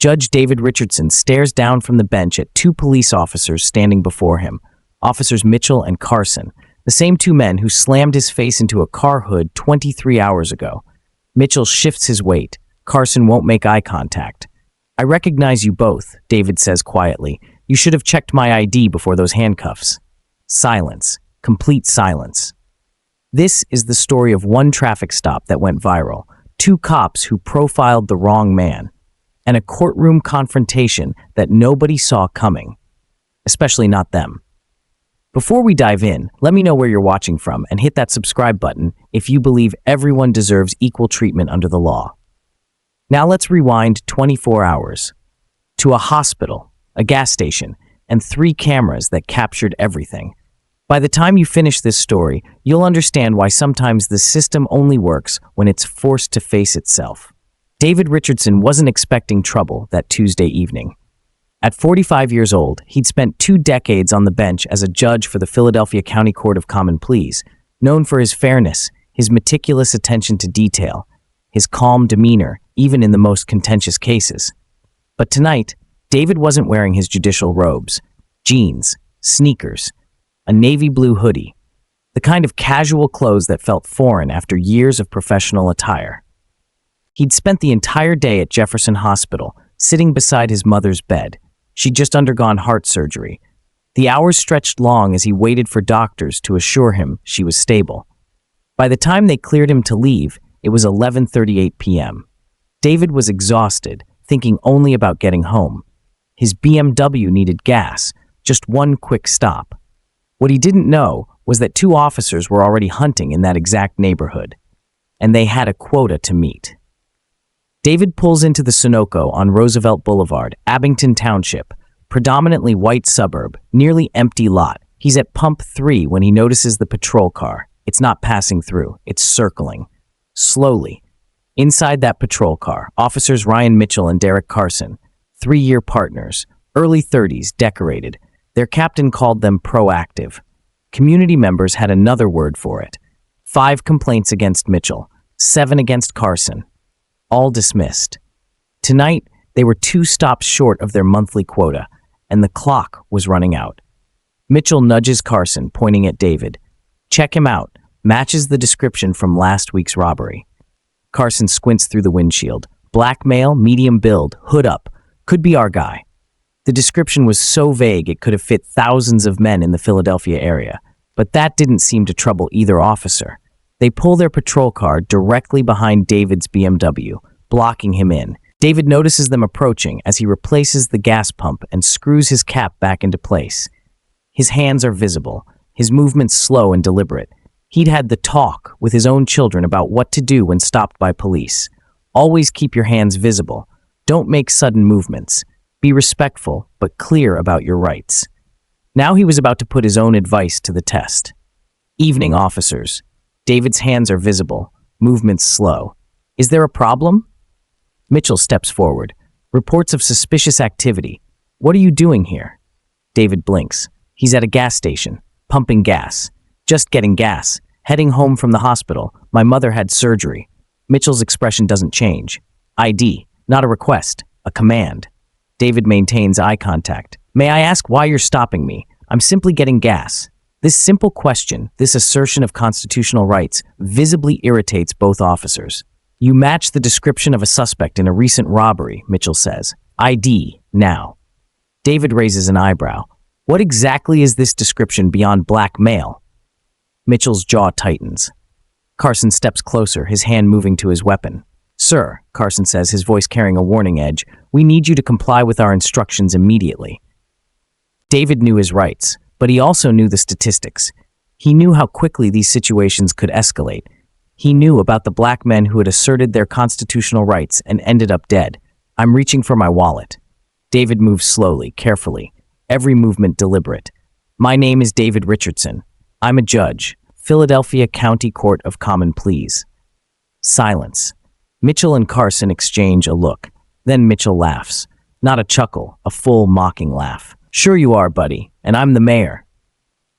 Judge David Richardson stares down from the bench at two police officers standing before him, Officers Mitchell and Carson, the same two men who slammed his face into a car hood 23 hours ago. Mitchell shifts his weight. Carson won't make eye contact. "I recognize you both," David says quietly. "You should have checked my ID before those handcuffs." Silence. Complete silence. This is the story of one traffic stop that went viral, two cops who profiled the wrong man, and a courtroom confrontation that nobody saw coming, especially not them. Before we dive in, let me know where you're watching from and hit that subscribe button if you believe everyone deserves equal treatment under the law. Now let's rewind 24 hours to a hospital, a gas station, and 3 cameras that captured everything. By the time you finish this story, you'll understand why sometimes the system only works when it's forced to face itself. David Richardson wasn't expecting trouble that Tuesday evening. At 45 years old, he'd spent 2 decades on the bench as a judge for the Philadelphia County Court of Common Pleas, known for his fairness, his meticulous attention to detail, his calm demeanor, even in the most contentious cases. But tonight, David wasn't wearing his judicial robes, jeans, sneakers, a navy blue hoodie, the kind of casual clothes that felt foreign after years of professional attire. He'd spent the entire day at Jefferson Hospital, sitting beside his mother's bed. She'd just undergone heart surgery. The hours stretched long as he waited for doctors to assure him she was stable. By the time they cleared him to leave, it was 11:38 p.m. David was exhausted, thinking only about getting home. His BMW needed gas, just one quick stop. What he didn't know was that 2 officers were already hunting in that exact neighborhood, and they had a quota to meet. David pulls into the Sunoco on Roosevelt Boulevard, Abington Township, predominantly white suburb, nearly empty lot. He's at pump 3 when he notices the patrol car. It's not passing through, it's circling. Slowly. Inside that patrol car, officers Ryan Mitchell and Derek Carson, 3-year partners, early 30s, decorated. Their captain called them proactive. Community members had another word for it. 5 complaints against Mitchell, 7 against Carson. All dismissed. Tonight, they were 2 stops short of their monthly quota, and the clock was running out. Mitchell nudges Carson, pointing at David. "Check him out. Matches the description from last week's robbery." Carson squints through the windshield. "Black male, medium build, hood up. Could be our guy." The description was so vague it could have fit thousands of men in the Philadelphia area, but that didn't seem to trouble either officer. They pull their patrol car directly behind David's BMW, blocking him in. David notices them approaching as he replaces the gas pump and screws his cap back into place. His hands are visible, his movements slow and deliberate. He'd had the talk with his own children about what to do when stopped by police. Always keep your hands visible. Don't make sudden movements. Be respectful, but clear about your rights. Now he was about to put his own advice to the test. "Evening, officers." David's hands are visible, movements slow. "Is there a problem?" Mitchell steps forward. "Reports of suspicious activity. What are you doing here?" David blinks. He's at a gas station, pumping gas. "Just getting gas. Heading home from the hospital. My mother had surgery." Mitchell's expression doesn't change. "ID, not a request, a command." David maintains eye contact. "May I ask why you're stopping me? I'm simply getting gas." This simple question, this assertion of constitutional rights, visibly irritates both officers. "You match the description of a suspect in a recent robbery," Mitchell says. "ID, now." David raises an eyebrow. "What exactly is this description beyond black male?" Mitchell's jaw tightens. Carson steps closer, his hand moving to his weapon. "Sir," Carson says, his voice carrying a warning edge, "we need you to comply with our instructions immediately." David knew his rights, but he also knew the statistics. He knew how quickly these situations could escalate. He knew about the black men who had asserted their constitutional rights and ended up dead. "I'm reaching for my wallet." David moves slowly, carefully, every movement deliberate. "My name is David Richardson. I'm a judge, Philadelphia County Court of Common Pleas." Silence. Mitchell and Carson exchange a look. Then Mitchell laughs. Not a chuckle, a full mocking laugh. "Sure you are, buddy, and I'm the mayor."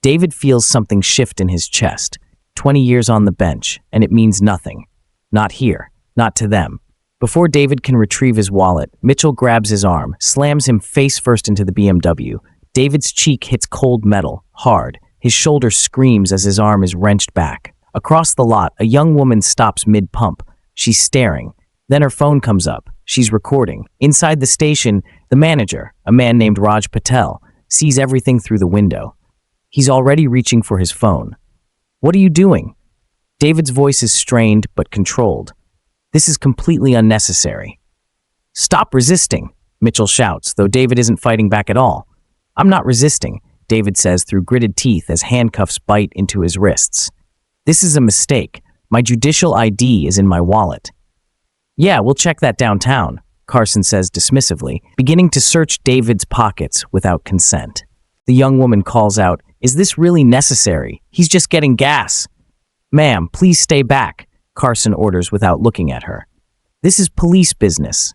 David feels something shift in his chest. 20 years on the bench, and it means nothing. Not here, not to them. Before David can retrieve his wallet, Mitchell grabs his arm, slams him face first into the BMW. David's cheek hits cold metal, hard. His shoulder screams as his arm is wrenched back. Across the lot, a young woman stops mid-pump. She's staring. Then her phone comes up. She's recording. Inside the station, the manager, a man named Raj Patel, sees everything through the window. He's already reaching for his phone. "What are you doing?" David's voice is strained but controlled. "This is completely unnecessary." "Stop resisting," Mitchell shouts, though David isn't fighting back at all. "I'm not resisting," David says through gritted teeth as handcuffs bite into his wrists. "This is a mistake. My judicial ID is in my wallet." "Yeah, we'll check that downtown," Carson says dismissively, beginning to search David's pockets without consent. The young woman calls out, "Is this really necessary? He's just getting gas." "Ma'am, please stay back," Carson orders without looking at her. "This is police business."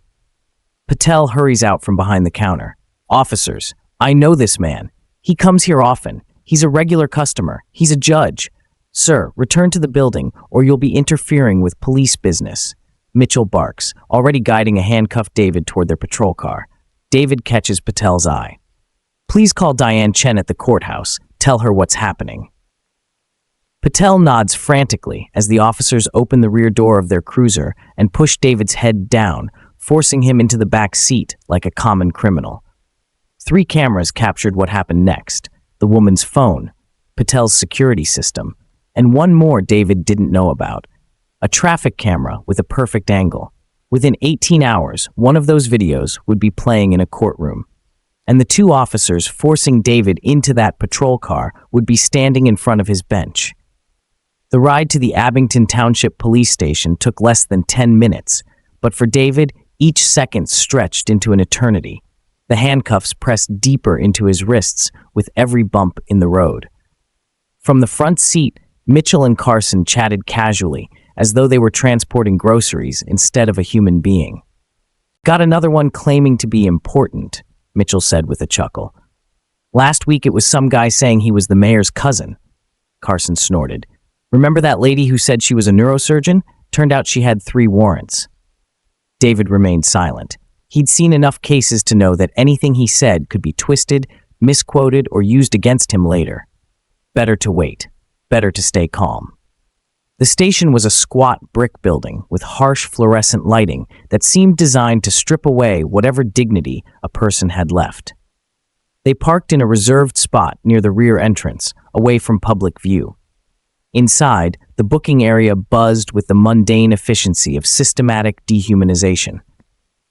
Patel hurries out from behind the counter. "Officers, I know this man. He comes here often. He's a regular customer. He's a judge. Sir, return to the building or you'll be interfering with police business." Mitchell barks, already guiding a handcuffed David toward their patrol car. David catches Patel's eye. "Please call Diane Chen at the courthouse. Tell her what's happening." Patel nods frantically as the officers open the rear door of their cruiser and push David's head down, forcing him into the back seat like a common criminal. 3 cameras captured what happened next: the woman's phone, Patel's security system, and one more David didn't know about: a traffic camera with a perfect angle. Within 18 hours, one of those videos would be playing in a courtroom. And the 2 officers forcing David into that patrol car would be standing in front of his bench. The ride to the Abington Township Police Station took less than 10 minutes, but for David, each second stretched into an eternity. The handcuffs pressed deeper into his wrists with every bump in the road. From the front seat, Mitchell and Carson chatted casually, as though they were transporting groceries instead of a human being. "Got another one claiming to be important," Mitchell said with a chuckle. "Last week it was some guy saying he was the mayor's cousin." Carson snorted. "Remember that lady who said she was a neurosurgeon? Turned out she had 3 warrants." David remained silent. He'd seen enough cases to know that anything he said could be twisted, misquoted, or used against him later. Better to wait. Better to stay calm. The station was a squat brick building with harsh fluorescent lighting that seemed designed to strip away whatever dignity a person had left. They parked in a reserved spot near the rear entrance, away from public view. Inside, the booking area buzzed with the mundane efficiency of systematic dehumanization.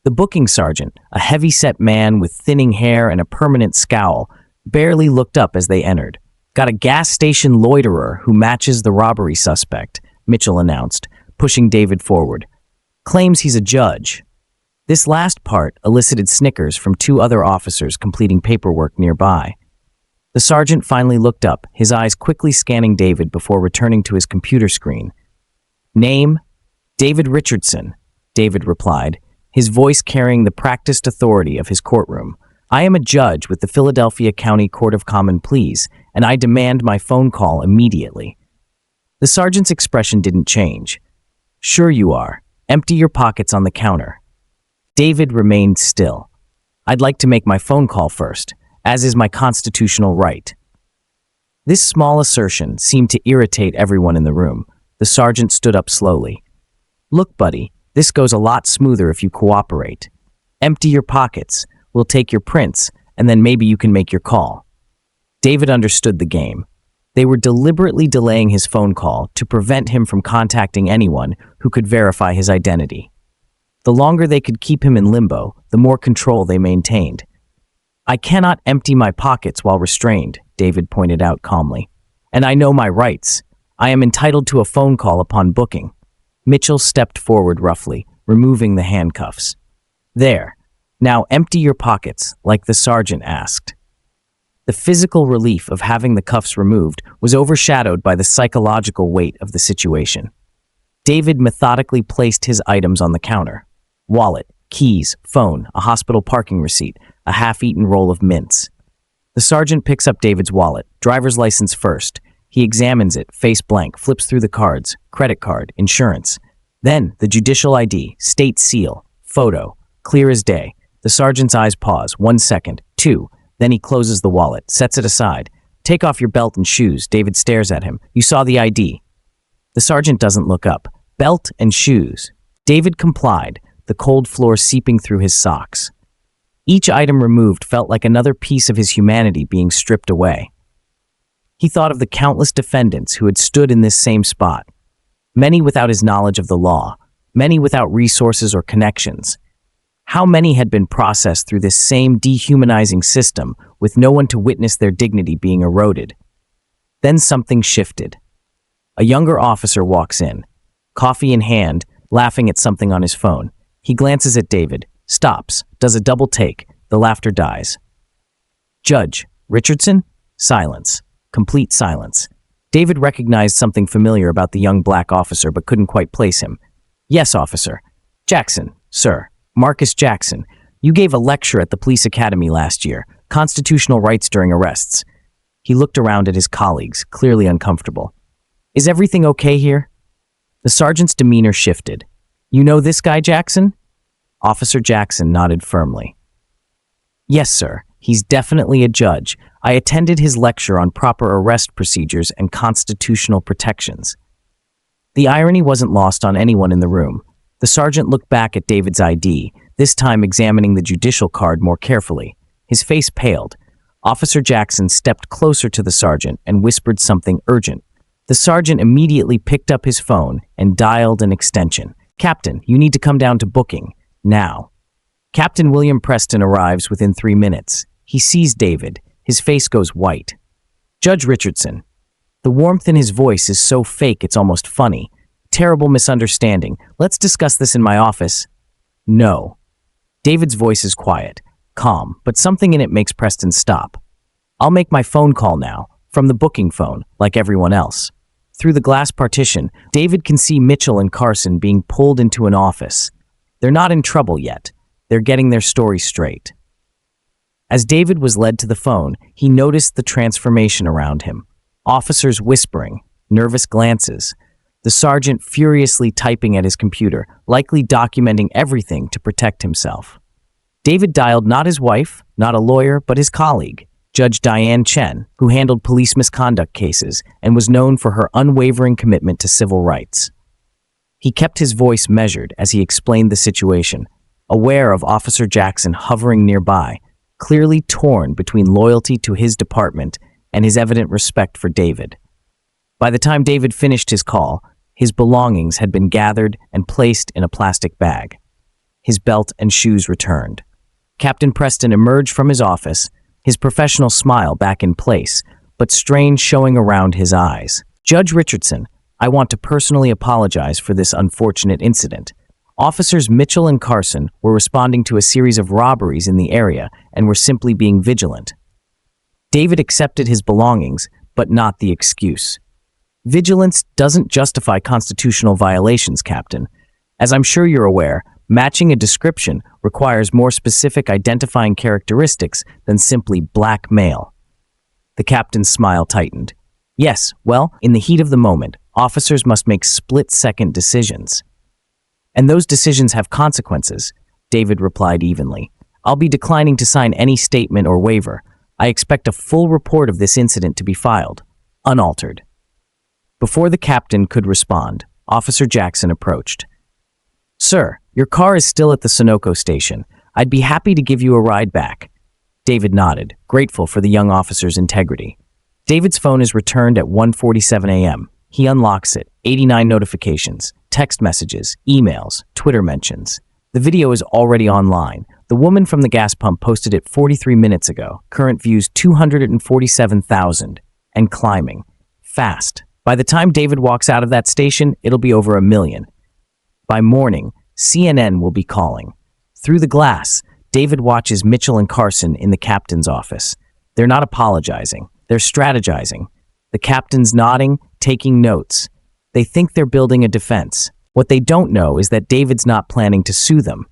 The booking sergeant, a heavy-set man with thinning hair and a permanent scowl, barely looked up as they entered. "Got a gas station loiterer who matches the robbery suspect," Mitchell announced, pushing David forward. "Claims he's a judge." This last part elicited snickers from 2 other officers completing paperwork nearby. The sergeant finally looked up, his eyes quickly scanning David before returning to his computer screen. "Name? David Richardson," David replied, his voice carrying the practiced authority of his courtroom. "I am a judge with the Philadelphia County Court of Common Pleas, and I demand my phone call immediately." The sergeant's expression didn't change. "Sure you are. Empty your pockets on the counter." David remained still. "I'd like to make my phone call first, as is my constitutional right." This small assertion seemed to irritate everyone in the room. The sergeant stood up slowly. "Look, buddy, this goes a lot smoother if you cooperate. Empty your pockets. We'll take your prints, and then maybe you can make your call." David understood the game. They were deliberately delaying his phone call to prevent him from contacting anyone who could verify his identity. The longer they could keep him in limbo, the more control they maintained. "I cannot empty my pockets while restrained," David pointed out calmly. "And I know my rights. I am entitled to a phone call upon booking." Mitchell stepped forward roughly, removing the handcuffs. "There. Now empty your pockets, like the sergeant asked." The physical relief of having the cuffs removed was overshadowed by the psychological weight of the situation. David methodically placed his items on the counter: wallet, keys, phone, a hospital parking receipt, a half-eaten roll of mints. The sergeant picks up David's wallet, driver's license first. He examines it, face blank, flips through the cards: credit card, insurance. Then, the judicial ID, state seal, photo, clear as day. The sergeant's eyes pause. 1 second. 2. Then he closes the wallet, sets it aside. Take off your belt and shoes. David stares at him. You saw the ID. The sergeant doesn't look up. Belt and shoes. David complied, the cold floor seeping through his socks. Each item removed felt like another piece of his humanity being stripped away. He thought of the countless defendants who had stood in this same spot. Many without his knowledge of the law. Many without resources or connections. How many had been processed through this same dehumanizing system with no one to witness their dignity being eroded? Then something shifted. A younger officer walks in, coffee in hand, laughing at something on his phone. He glances at David, stops, does a double take. The laughter dies. Judge, Richardson? Silence. Complete silence. David recognized something familiar about the young black officer but couldn't quite place him. Yes, officer. Jackson, sir. Marcus Jackson. You gave a lecture at the police academy last year. Constitutional rights during arrests. He looked around at his colleagues, clearly uncomfortable. Is everything okay here? The sergeant's demeanor shifted. You know this guy, Jackson? Officer Jackson nodded firmly. Yes, sir. He's definitely a judge. I attended his lecture on proper arrest procedures and constitutional protections. The irony wasn't lost on anyone in the room. The sergeant looked back at David's ID, this time examining the judicial card more carefully. His face paled. Officer Jackson stepped closer to the sergeant and whispered something urgent. The sergeant immediately picked up his phone and dialed an extension. Captain, you need to come down to booking. Now. Captain William Preston arrives within 3 minutes. He sees David. His face goes white. Judge Richardson. The warmth in his voice is so fake it's almost funny. Terrible misunderstanding. Let's discuss this in my office. No. David's voice is quiet, calm, but something in it makes Preston stop. I'll make my phone call now, from the booking phone, like everyone else. Through the glass partition, David can see Mitchell and Carson being pulled into an office. They're not in trouble yet. They're getting their story straight. As David was led to the phone, he noticed the transformation around him. Officers whispering, nervous glances. The sergeant furiously typing at his computer, likely documenting everything to protect himself. David dialed not his wife, not a lawyer, but his colleague, Judge Diane Chen, who handled police misconduct cases and was known for her unwavering commitment to civil rights. He kept his voice measured as he explained the situation, aware of Officer Jackson hovering nearby, clearly torn between loyalty to his department and his evident respect for David. By the time David finished his call, his belongings had been gathered and placed in a plastic bag. His belt and shoes returned. Captain Preston emerged from his office, his professional smile back in place, but strange showing around his eyes. Judge Richardson, I want to personally apologize for this unfortunate incident. Officers Mitchell and Carson were responding to a series of robberies in the area and were simply being vigilant. David accepted his belongings, but not the excuse. Vigilance doesn't justify constitutional violations, Captain. As I'm sure you're aware, matching a description requires more specific identifying characteristics than simply black male. The captain's smile tightened. Yes, well, in the heat of the moment, officers must make split-second decisions. And those decisions have consequences, David replied evenly. I'll be declining to sign any statement or waiver. I expect a full report of this incident to be filed, unaltered. Before the captain could respond, Officer Jackson approached. Sir, your car is still at the Sunoco station. I'd be happy to give you a ride back. David nodded, grateful for the young officer's integrity. David's phone is returned at 1:47 a.m. He unlocks it, 89 notifications, text messages, emails, Twitter mentions. The video is already online. The woman from the gas pump posted it 43 minutes ago. Current views 247,000 and climbing. Fast. By the time David walks out of that station, it'll be over 1 million. By morning, CNN will be calling. Through the glass, David watches Mitchell and Carson in the captain's office. They're not apologizing. They're strategizing. The captain's nodding, taking notes. They think they're building a defense. What they don't know is that David's not planning to sue them.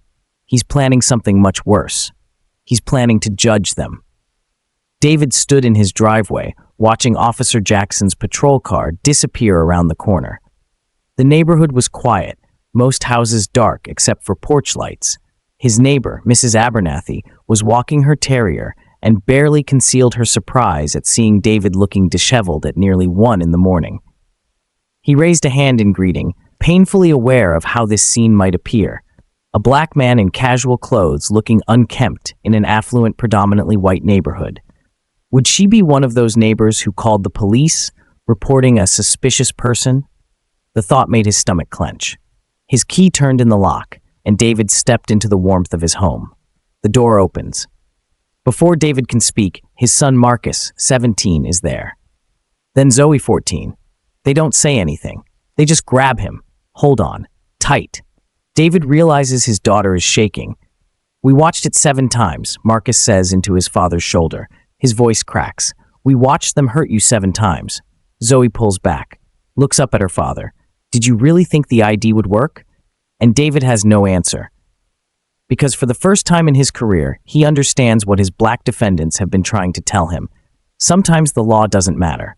He's planning something much worse. He's planning to judge them. David stood in his driveway, watching Officer Jackson's patrol car disappear around the corner. The neighborhood was quiet, most houses dark except for porch lights. His neighbor, Mrs. Abernathy, was walking her terrier and barely concealed her surprise at seeing David looking disheveled at nearly 1 in the morning. He raised a hand in greeting, painfully aware of how this scene might appear. A black man in casual clothes looking unkempt in an affluent, predominantly white neighborhood. Would she be one of those neighbors who called the police, reporting a suspicious person? The thought made his stomach clench. His key turned in the lock, and David stepped into the warmth of his home. The door opens. Before David can speak, his son Marcus, 17, is there. Then Zoe, 14. They don't say anything. They just grab him. Hold on. Tight. David realizes his daughter is shaking. We watched it 7 times, Marcus says into his father's shoulder. His voice cracks. We watched them hurt you 7 times. Zoe pulls back, looks up at her father. Did you really think the ID would work? And David has no answer. Because for the first time in his career, he understands what his black defendants have been trying to tell him. Sometimes the law doesn't matter.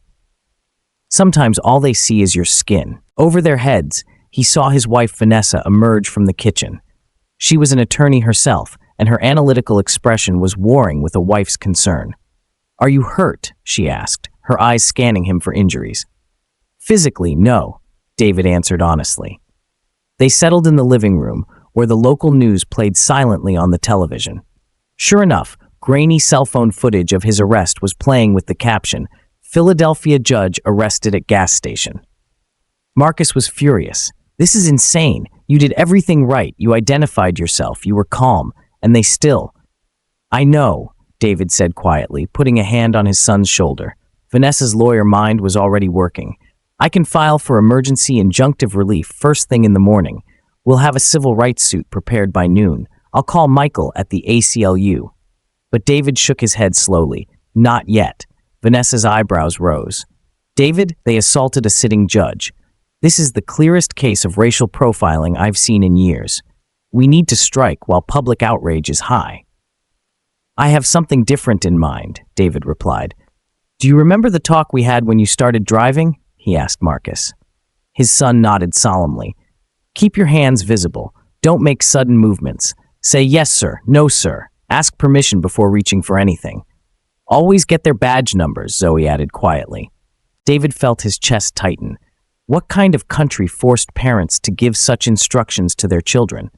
Sometimes all they see is your skin. Over their heads, he saw his wife Vanessa emerge from the kitchen. She was an attorney herself, and her analytical expression was warring with a wife's concern. Are you hurt? She asked, her eyes scanning him for injuries. Physically, no, David answered honestly. They settled in the living room, where the local news played silently on the television. Sure enough, grainy cell phone footage of his arrest was playing with the caption, Philadelphia judge arrested at gas station. Marcus was furious. This is insane. You did everything right. You identified yourself. You were calm. And they still... I know, David said quietly, putting a hand on his son's shoulder. Vanessa's lawyer mind was already working. I can file for emergency injunctive relief first thing in the morning. We'll have a civil rights suit prepared by noon. I'll call Michael at the ACLU. But David shook his head slowly. Not yet. Vanessa's eyebrows rose. David, they assaulted a sitting judge. This is the clearest case of racial profiling I've seen in years. We need to strike while public outrage is high. I have something different in mind, David replied. Do you remember the talk we had when you started driving? He asked Marcus. His son nodded solemnly. Keep your hands visible. Don't make sudden movements. Say yes, sir, no, sir. Ask permission before reaching for anything. Always get their badge numbers, Zoe added quietly. David felt his chest tighten. What kind of country forced parents to give such instructions to their children?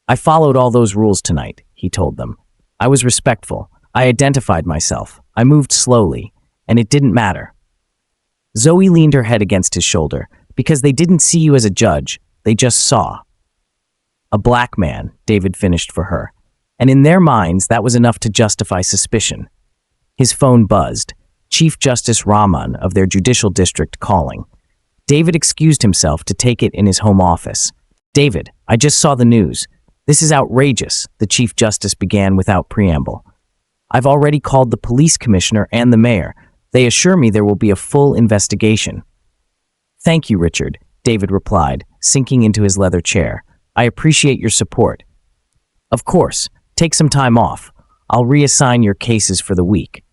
I followed all those rules tonight, he told them. I was respectful. I identified myself. I moved slowly. And it didn't matter. Zoe leaned her head against his shoulder. Because they didn't see you as a judge. They just saw. A black man, David finished for her. And in their minds, that was enough to justify suspicion. His phone buzzed. Chief Justice Rahman of their judicial district calling. David excused himself to take it in his home office. David, I just saw the news. This is outrageous, the Chief Justice began without preamble. I've already called the police commissioner and the mayor. They assure me there will be a full investigation. Thank you, Richard, David replied, sinking into his leather chair. I appreciate your support. Of course, take some time off. I'll reassign your cases for the week.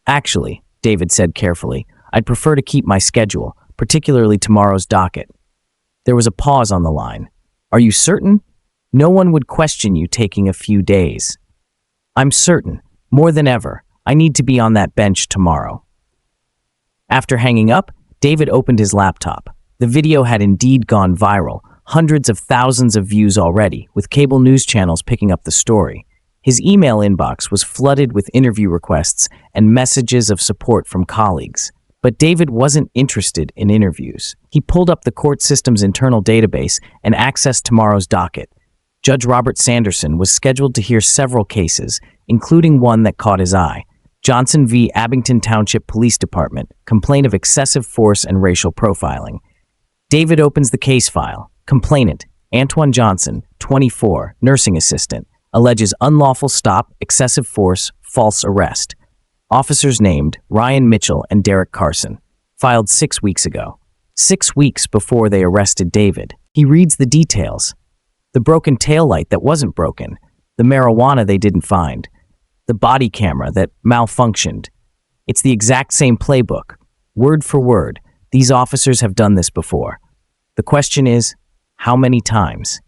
Actually, David said carefully, I'd prefer to keep my schedule, particularly tomorrow's docket. There was a pause on the line. Are you certain? No one would question you taking a few days. I'm certain, more than ever, I need to be on that bench tomorrow. After hanging up, David opened his laptop. The video had indeed gone viral, hundreds of thousands of views already, with cable news channels picking up the story. His email inbox was flooded with interview requests and messages of support from colleagues. But David wasn't interested in interviews. He pulled up the court system's internal database and accessed tomorrow's docket. Judge Robert Sanderson was scheduled to hear several cases, including one that caught his eye. Johnson v. Abington Township Police Department, complaint of excessive force and racial profiling. David opens the case file. Complainant, Antoine Johnson, 24, nursing assistant, alleges unlawful stop, excessive force, false arrest. Officers named Ryan Mitchell and Derek Carson. Filed 6 weeks ago. 6 weeks before they arrested David. He reads the details. The broken taillight that wasn't broken. The marijuana they didn't find. The body camera that malfunctioned. It's the exact same playbook. Word for word. These officers have done this before. The question is, How many times?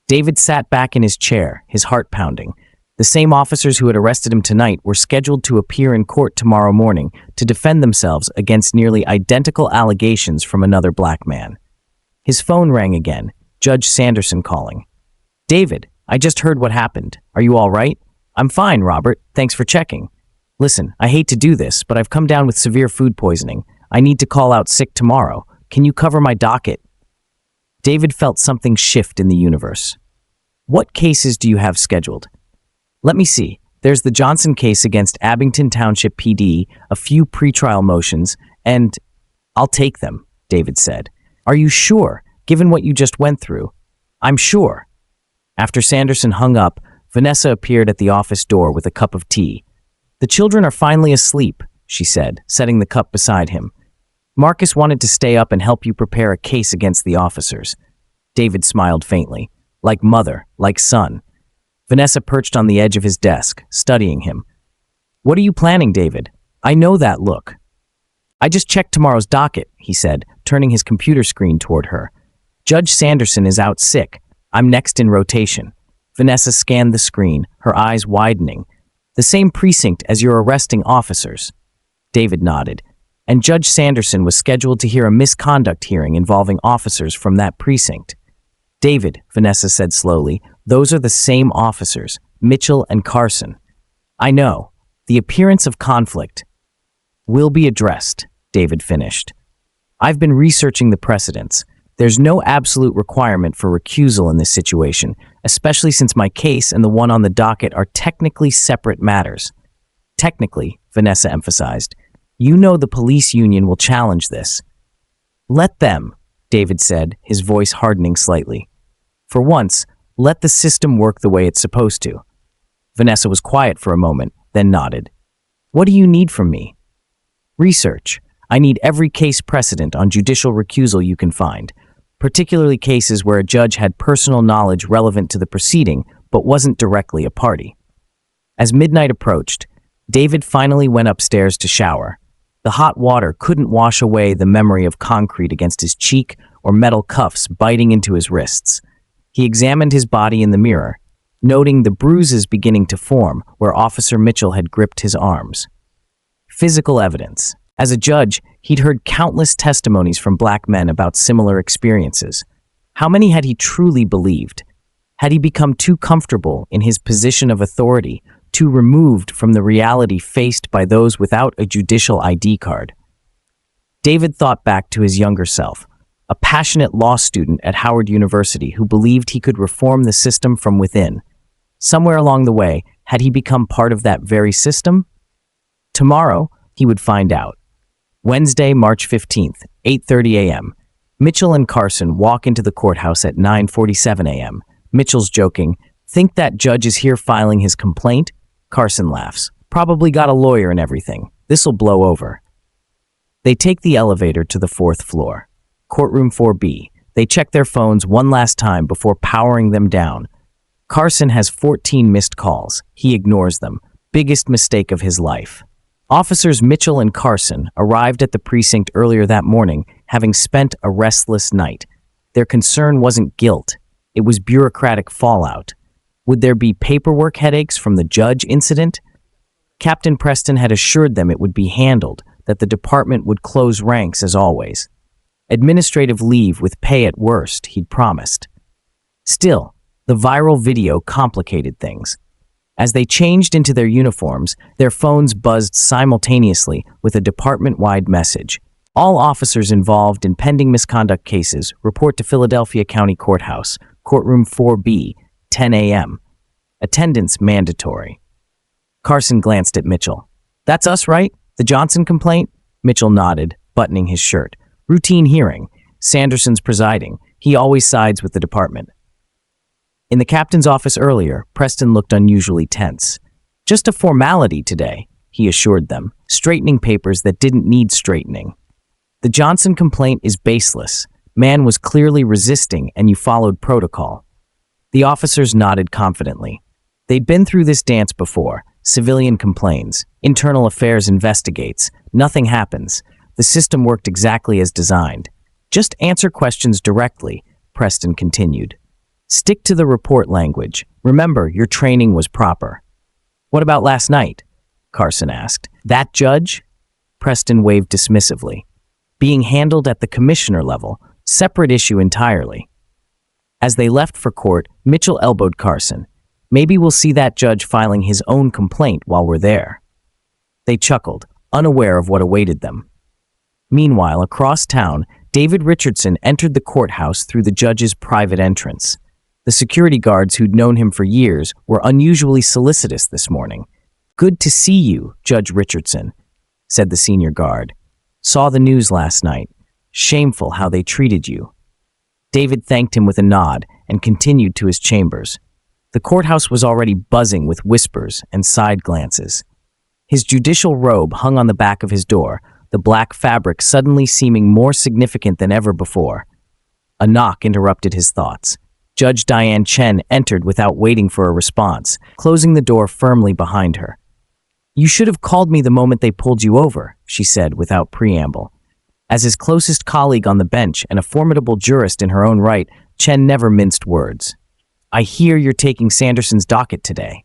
David sat back in his chair, his heart pounding. The same officers who had arrested him tonight were scheduled to appear in court tomorrow morning to defend themselves against nearly identical allegations from another black man. His phone rang again, Judge Sanderson calling. "David, I just heard what happened. Are you all right?" "I'm fine, Robert. Thanks for checking." "Listen, I hate to do this, but I've come down with severe food poisoning. I need to call out sick tomorrow. Can you cover my docket?" David felt something shift in the universe. "What cases do you have scheduled?" "Let me see. There's the Johnson case against Abington Township PD, a few pretrial motions, and—" "I'll take them," David said. "Are you sure, given what you just went through?" "I'm sure." After Sanderson hung up, Vanessa appeared at the office door with a cup of tea. "The children are finally asleep," she said, setting the cup beside him. "Marcus wanted to stay up and help you prepare a case against the officers." David smiled faintly. Like mother, like son. Vanessa perched on the edge of his desk, studying him. "What are you planning, David? I know that look." "I just checked tomorrow's docket," he said, turning his computer screen toward her. "Judge Sanderson is out sick. I'm next in rotation." Vanessa scanned the screen, her eyes widening. "The same precinct as your arresting officers." David nodded. "And Judge Sanderson was scheduled to hear a misconduct hearing involving officers from that precinct." "David," Vanessa said slowly, "those are the same officers, Mitchell and Carson." "I know. The appearance of conflict will be addressed," David finished. "I've been researching the precedents. There's no absolute requirement for recusal in this situation, especially since my case and the one on the docket are technically separate matters." "Technically," Vanessa emphasized. "You know the police union will challenge this." "Let them," David said, his voice hardening slightly. "For once, let the system work the way it's supposed to." Vanessa was quiet for a moment, then nodded. "What do you need from me?" "Research. I need every case precedent on judicial recusal you can find, particularly cases where a judge had personal knowledge relevant to the proceeding but wasn't directly a party." As midnight approached, David finally went upstairs to shower. The hot water couldn't wash away the memory of concrete against his cheek or metal cuffs biting into his wrists. He examined his body in the mirror, noting the bruises beginning to form where Officer Mitchell had gripped his arms. Physical evidence. As a judge, he'd heard countless testimonies from black men about similar experiences. How many had he truly believed? Had he become too comfortable in his position of authority, too removed from the reality faced by those without a judicial ID card? David thought back to his younger self, a passionate law student at Howard University who believed he could reform the system from within. Somewhere along the way, had he become part of that very system? Tomorrow, he would find out. Wednesday, March 15th, 8:30 a.m. Mitchell and Carson walk into the courthouse at 9:47 a.m. Mitchell's joking, "Think that judge is here filing his complaint?" Carson laughs, "Probably got a lawyer and everything. This'll blow over." They take the elevator to the 4th floor. Courtroom 4B. They check their phones one last time before powering them down. Carson has 14 missed calls. He ignores them. Biggest mistake of his life. Officers Mitchell and Carson arrived at the precinct earlier that morning, having spent a restless night. Their concern wasn't guilt. It was bureaucratic fallout. Would there be paperwork headaches from the judge incident? Captain Preston had assured them it would be handled, that the department would close ranks as always. Administrative leave with pay at worst, he'd promised. Still, the viral video complicated things. As they changed into their uniforms, their phones buzzed simultaneously with a department-wide message. All officers involved in pending misconduct cases report to Philadelphia County Courthouse, Courtroom 4B, 10 a.m. Attendance mandatory. Carson glanced at Mitchell. "That's us, right? The Johnson complaint?" Mitchell nodded, buttoning his shirt. "Routine hearing. Sanderson's presiding. He always sides with the department." In the captain's office earlier, Preston looked unusually tense. "Just a formality today," he assured them, straightening papers that didn't need straightening. "The Johnson complaint is baseless. Man was clearly resisting and you followed protocol." The officers nodded confidently. They'd been through this dance before. Civilian complains. Internal affairs investigates. Nothing happens. The system worked exactly as designed. Just answer questions directly. Preston continued. Stick to the report language. Remember, your training was proper. What about last night? Carson asked. That judge? Preston waved dismissively. Being handled at the commissioner level, separate issue entirely. As they left for court, Mitchell elbowed Carson. Maybe we'll see that judge filing his own complaint while we're there. They chuckled, unaware of what awaited them. Meanwhile, across town, David Richardson entered the courthouse through the judge's private entrance. The security guards who'd known him for years were unusually solicitous this morning. Good to see you, Judge Richardson, said the senior guard. Saw the news last night. Shameful how they treated you. David thanked him with a nod and continued to his chambers. The courthouse was already buzzing with whispers and side glances. His judicial robe hung on the back of his door, the black fabric suddenly seeming more significant than ever before. A knock interrupted his thoughts. Judge Diane Chen entered without waiting for a response, closing the door firmly behind her. You should have called me the moment they pulled you over, she said without preamble. As his closest colleague on the bench and a formidable jurist in her own right, Chen never minced words. I hear you're taking Sanderson's docket today.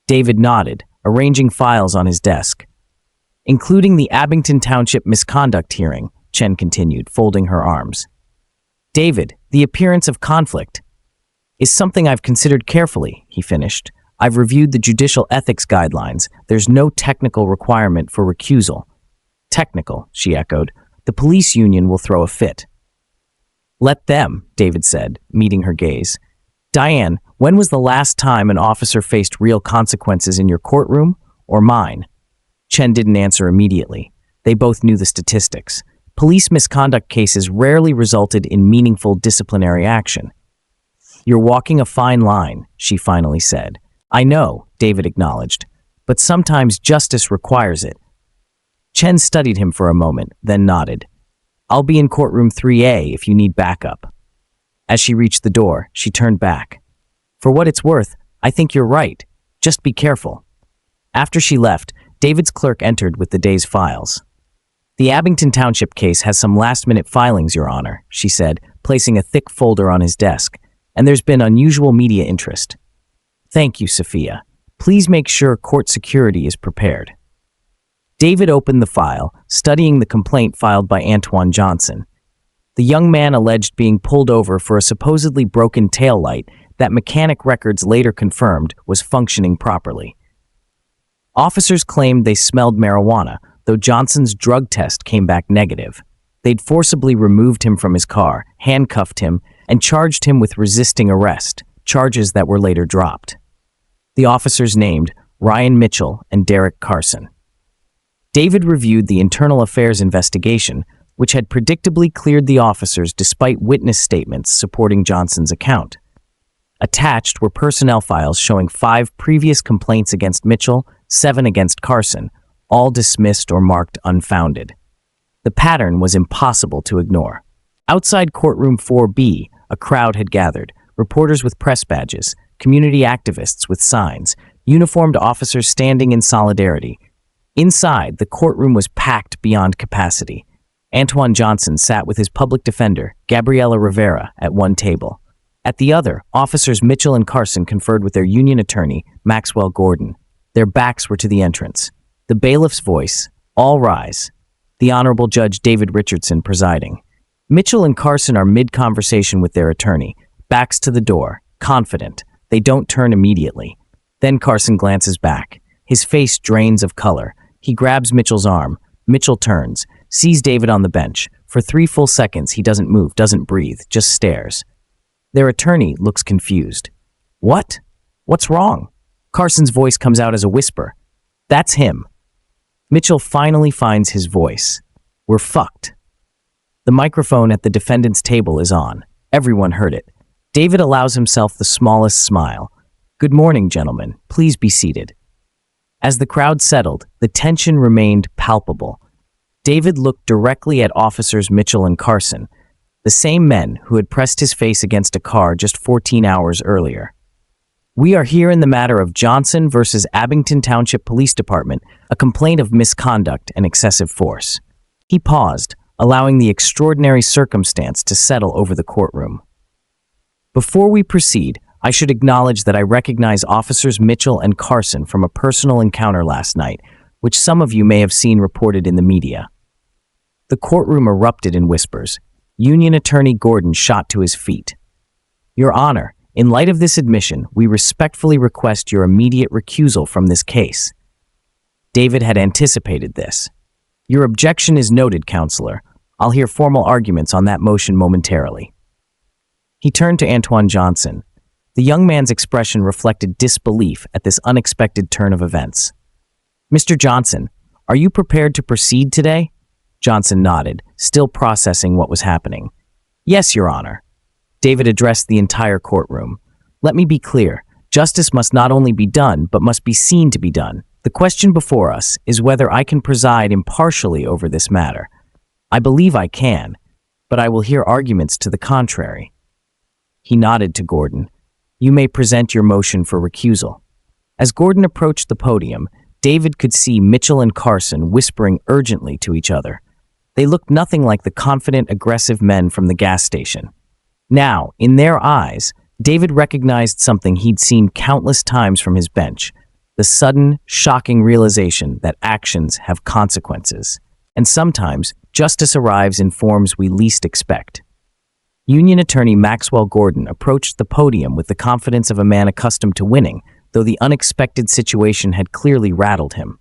David nodded, arranging files on his desk. Including the Abington Township misconduct hearing, Chen continued, folding her arms. David, the appearance of conflict is something I've considered carefully, he finished. I've reviewed the judicial ethics guidelines. There's no technical requirement for recusal. Technical, she echoed. The police union will throw a fit. Let them, David said, meeting her gaze. Diane, when was the last time an officer faced real consequences in your courtroom or mine? Chen didn't answer immediately. They both knew the statistics. Police misconduct cases rarely resulted in meaningful disciplinary action. You're walking a fine line, she finally said. I know, David acknowledged, but sometimes justice requires it. Chen studied him for a moment, then nodded. I'll be in courtroom 3A if you need backup. As she reached the door, she turned back. For what it's worth, I think you're right. Just be careful. After she left, David's clerk entered with the day's files. The Abington Township case has some last-minute filings, Your Honor, she said, placing a thick folder on his desk, and there's been unusual media interest. Thank you, Sophia. Please make sure court security is prepared. David opened the file, studying the complaint filed by Antoine Johnson. The young man alleged being pulled over for a supposedly broken taillight that mechanic records later confirmed was functioning properly. Officers claimed they smelled marijuana, though Johnson's drug test came back negative. They'd forcibly removed him from his car, handcuffed him, and charged him with resisting arrest, charges that were later dropped. The officers named Ryan Mitchell and Derek Carson. David reviewed the internal affairs investigation, which had predictably cleared the officers despite witness statements supporting Johnson's account. Attached were personnel files showing 5 previous complaints against Mitchell, 7 against Carson, all dismissed or marked unfounded. The pattern was impossible to ignore. Outside courtroom 4B, a crowd had gathered, reporters with press badges, community activists with signs, uniformed officers standing in solidarity. Inside, the courtroom was packed beyond capacity. Antoine Johnson sat with his public defender, Gabriela Rivera, at one table. At the other, officers Mitchell and Carson conferred with their union attorney, Maxwell Gordon. Their backs were to the entrance. The bailiff's voice, all rise. The Honorable Judge David Richardson presiding. Mitchell and Carson are mid-conversation with their attorney, backs to the door, confident. They don't turn immediately. Then Carson glances back. His face drains of color. He grabs Mitchell's arm. Mitchell turns, sees David on the bench. For 3 full seconds, he doesn't move, doesn't breathe, just stares. Their attorney looks confused. What? What's wrong? Carson's voice comes out as a whisper. That's him. Mitchell finally finds his voice. We're fucked. The microphone at the defendant's table is on. Everyone heard it. David allows himself the smallest smile. Good morning, gentlemen. Please be seated. As the crowd settled, the tension remained palpable. David looked directly at officers Mitchell and Carson, the same men who had pressed his face against a car just 14 hours earlier. We are here in the matter of Johnson versus Abington Township Police Department, a complaint of misconduct and excessive force. He paused, allowing the extraordinary circumstance to settle over the courtroom. Before we proceed, I should acknowledge that I recognize Officers Mitchell and Carson from a personal encounter last night, which some of you may have seen reported in the media. The courtroom erupted in whispers. Union Attorney Gordon shot to his feet. Your Honor, in light of this admission, we respectfully request your immediate recusal from this case. David had anticipated this. Your objection is noted, Counselor. I'll hear formal arguments on that motion momentarily. He turned to Antoine Johnson. The young man's expression reflected disbelief at this unexpected turn of events. Mr. Johnson, are you prepared to proceed today? Johnson nodded, still processing what was happening. Yes, Your Honor. David addressed the entire courtroom. Let me be clear. Justice must not only be done, but must be seen to be done. The question before us is whether I can preside impartially over this matter. I believe I can, but I will hear arguments to the contrary. He nodded to Gordon. You may present your motion for recusal. As Gordon approached the podium, David could see Mitchell and Carson whispering urgently to each other. They looked nothing like the confident, aggressive men from the gas station. Now, in their eyes, David recognized something he'd seen countless times from his bench, the sudden, shocking realization that actions have consequences. And sometimes, justice arrives in forms we least expect. Union Attorney Maxwell Gordon approached the podium with the confidence of a man accustomed to winning, though the unexpected situation had clearly rattled him.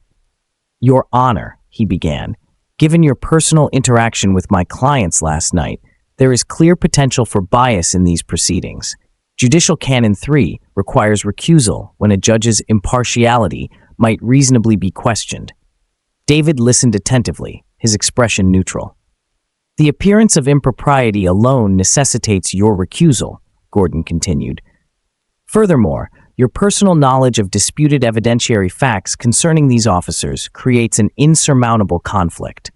Your Honor, he began, given your personal interaction with my clients last night, there is clear potential for bias in these proceedings. Judicial Canon 3 requires recusal when a judge's impartiality might reasonably be questioned. David listened attentively, his expression neutral. The appearance of impropriety alone necessitates your recusal, Gordon continued. Furthermore, your personal knowledge of disputed evidentiary facts concerning these officers creates an insurmountable conflict.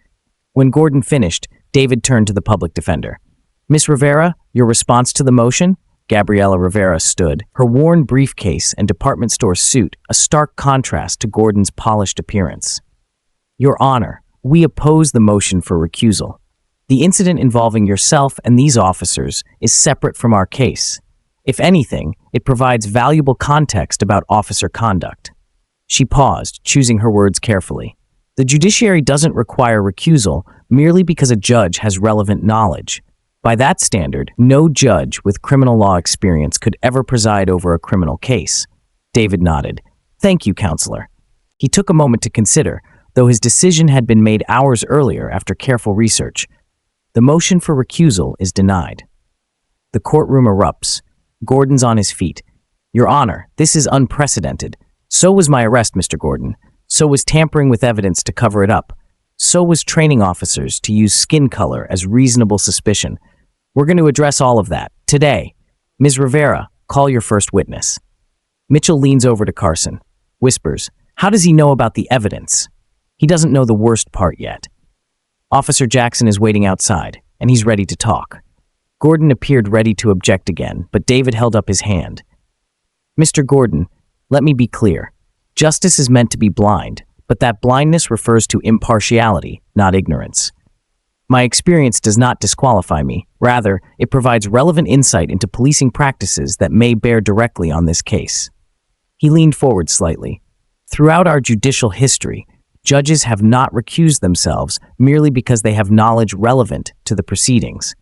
When Gordon finished, David turned to the public defender. Miss Rivera, your response to the motion? Gabriela Rivera stood, her worn briefcase and department store suit a stark contrast to Gordon's polished appearance. Your Honor, we oppose the motion for recusal. The incident involving yourself and these officers is separate from our case. If anything, it provides valuable context about officer conduct. She paused, choosing her words carefully. The judiciary doesn't require recusal merely because a judge has relevant knowledge. By that standard, no judge with criminal law experience could ever preside over a criminal case. David nodded. Thank you, Counselor. He took a moment to consider, though his decision had been made hours earlier after careful research. The motion for recusal is denied. The courtroom erupts. Gordon's on his feet. Your Honor, this is unprecedented. So was my arrest, Mr. Gordon. So was tampering with evidence to cover it up. So was training officers to use skin color as reasonable suspicion. We're going to address all of that today. Ms. Rivera, call your first witness. Mitchell leans over to Carson, whispers, how does he know about the evidence? He doesn't know the worst part yet. Officer Jackson is waiting outside, and he's ready to talk. Gordon appeared ready to object again, but David held up his hand. Mr. Gordon, let me be clear. Justice is meant to be blind, but that blindness refers to impartiality, not ignorance. My experience does not disqualify me. Rather, it provides relevant insight into policing practices that may bear directly on this case. He leaned forward slightly. Throughout our judicial history, judges have not recused themselves merely because they have knowledge relevant to the proceedings.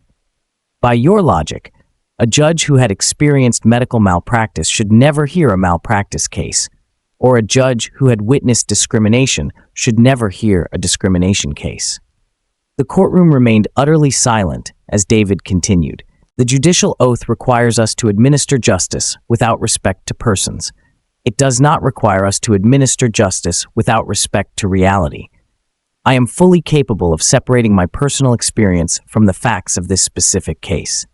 By your logic, a judge who had experienced medical malpractice should never hear a malpractice case, or a judge who had witnessed discrimination should never hear a discrimination case. The courtroom remained utterly silent as David continued. The judicial oath requires us to administer justice without respect to persons. It does not require us to administer justice without respect to reality. I am fully capable of separating my personal experience from the facts of this specific case.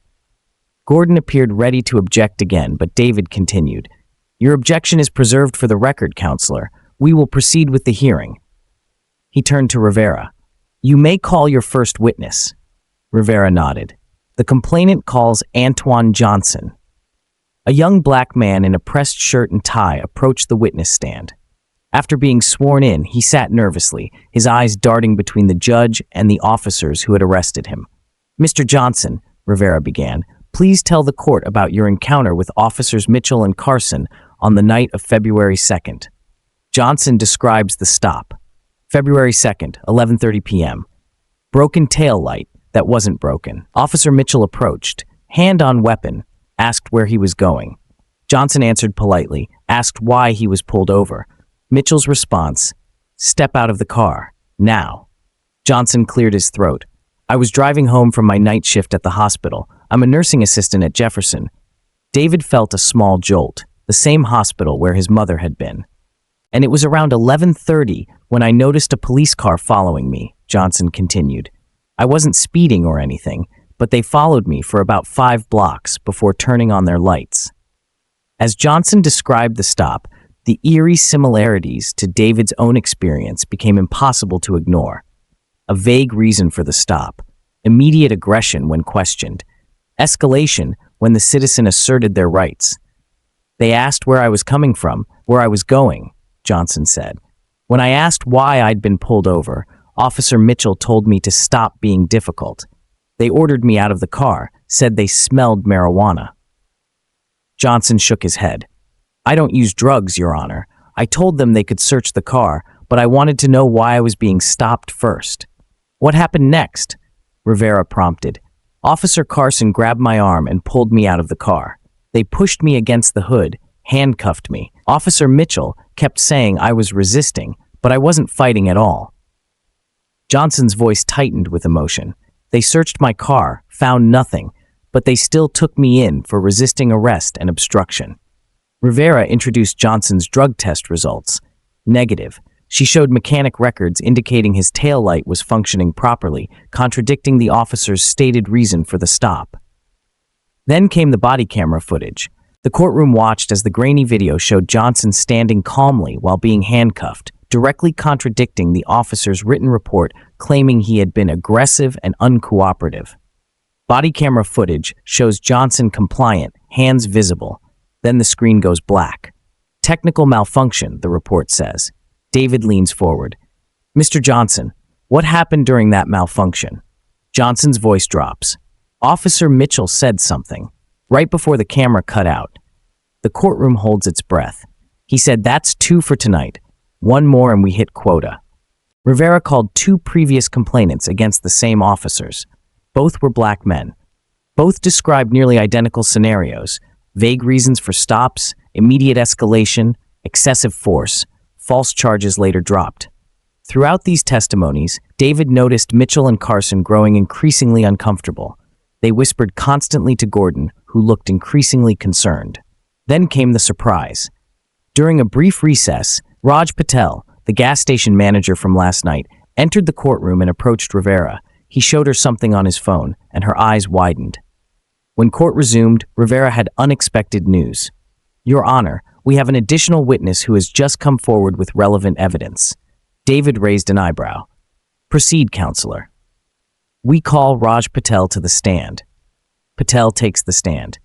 Gordon appeared ready to object again, but David continued. Your objection is preserved for the record, Counselor. We will proceed with the hearing. He turned to Rivera. You may call your first witness. Rivera nodded. The complainant calls Antoine Johnson. A young black man in a pressed shirt and tie approached the witness stand. After being sworn in, he sat nervously, his eyes darting between the judge and the officers who had arrested him. Mr. Johnson, Rivera began, Please tell the court about your encounter with Officers Mitchell and Carson on the night of February 2nd. Johnson describes the stop. February 2nd, 11:30 p.m. Broken tail light that wasn't broken. Officer Mitchell approached, hand on weapon, asked where he was going. Johnson answered politely, asked why he was pulled over. Mitchell's response, "Step out of the car, now." Johnson cleared his throat. "I was driving home from my night shift at the hospital. I'm a nursing assistant at Jefferson." David felt a small jolt, the same hospital where his mother had been. "And it was around 11:30 when I noticed a police car following me," Johnson continued. "I wasn't speeding or anything, but they followed me for about 5 blocks before turning on their lights." As Johnson described the stop, the eerie similarities to David's own experience became impossible to ignore. A vague reason for the stop, immediate aggression when questioned, escalation when the citizen asserted their rights. "They asked where I was coming from, where I was going," Johnson said. "When I asked why I'd been pulled over, Officer Mitchell told me to stop being difficult. They ordered me out of the car, said they smelled marijuana." Johnson shook his head. "I don't use drugs, Your Honor. I told them they could search the car, but I wanted to know why I was being stopped first." "What happened next?" Rivera prompted. "Officer Carson grabbed my arm and pulled me out of the car. They pushed me against the hood, handcuffed me. Officer Mitchell kept saying I was resisting, but I wasn't fighting at all." Johnson's voice tightened with emotion. "They searched my car, found nothing, but they still took me in for resisting arrest and obstruction." Rivera introduced Johnson's drug test results. Negative. She showed mechanic records indicating his taillight was functioning properly, contradicting the officer's stated reason for the stop. Then came the body camera footage. The courtroom watched as the grainy video showed Johnson standing calmly while being handcuffed, directly contradicting the officer's written report claiming he had been aggressive and uncooperative. Body camera footage shows Johnson compliant, hands visible. Then the screen goes black. "Technical malfunction," the report says. David leans forward. "Mr. Johnson, what happened during that malfunction?" Johnson's voice drops. "Officer Mitchell said something, right before the camera cut out." The courtroom holds its breath. "He said, 'That's 2 for tonight. 1 more and we hit quota.'" Rivera called 2 previous complainants against the same officers. Both were black men. Both described nearly identical scenarios: vague reasons for stops, immediate escalation, excessive force. False charges later dropped. Throughout these testimonies, David noticed Mitchell and Carson growing increasingly uncomfortable. They whispered constantly to Gordon, who looked increasingly concerned. Then came the surprise. During a brief recess, Raj Patel, the gas station manager from last night, entered the courtroom and approached Rivera. He showed her something on his phone, and her eyes widened. When court resumed, Rivera had unexpected news. "Your Honor, we have an additional witness who has just come forward with relevant evidence." David raised an eyebrow. "Proceed, counselor." "We call Raj Patel to the stand." Patel takes the stand.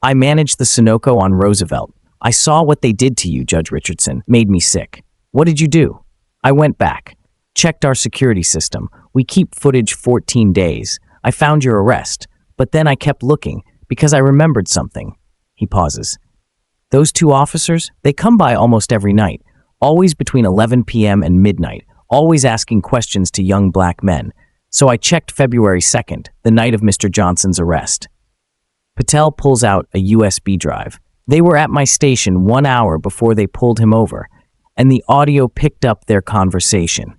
"I managed the Sunoco on Roosevelt. I saw what they did to you, Judge Richardson. Made me sick. What did you do?" "I went back. Checked our security system. We keep footage 14 days. I found your arrest, but then I kept looking because I remembered something." He pauses. "Those 2 officers, they come by almost every night, always between 11 p.m. and midnight, always asking questions to young black men. So I checked February 2nd, the night of Mr. Johnson's arrest." Patel pulls out a USB drive. "They were at my station 1 hour before they pulled him over, and the audio picked up their conversation."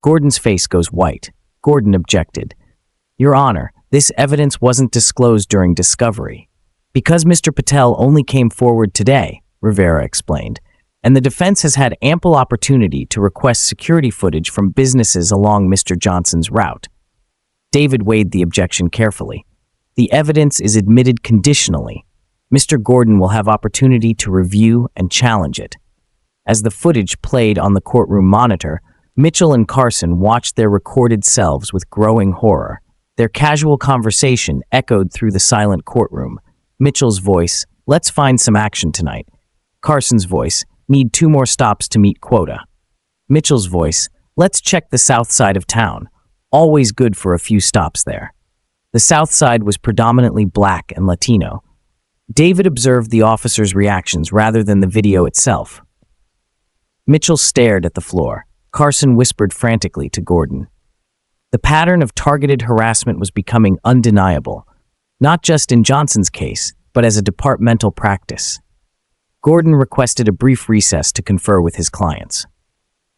Gordon's face goes white. Gordon objected. "Your Honor, this evidence wasn't disclosed during discovery." "Because Mr. Patel only came forward today," Rivera explained, "and the defense has had ample opportunity to request security footage from businesses along Mr. Johnson's route." David weighed the objection carefully. "The evidence is admitted conditionally. Mr. Gordon will have opportunity to review and challenge it." As the footage played on the courtroom monitor, Mitchell and Carson watched their recorded selves with growing horror. Their casual conversation echoed through the silent courtroom. Mitchell's voice, "Let's find some action tonight." Carson's voice, "Need 2 more stops to meet quota." Mitchell's voice, "Let's check the south side of town. Always good for a few stops there." The South Side was predominantly black and Latino. David observed the officers' reactions rather than the video itself. Mitchell stared at the floor. Carson whispered frantically to Gordon. The pattern of targeted harassment was becoming undeniable, not just in Johnson's case, but as a departmental practice. Gordon requested a brief recess to confer with his clients.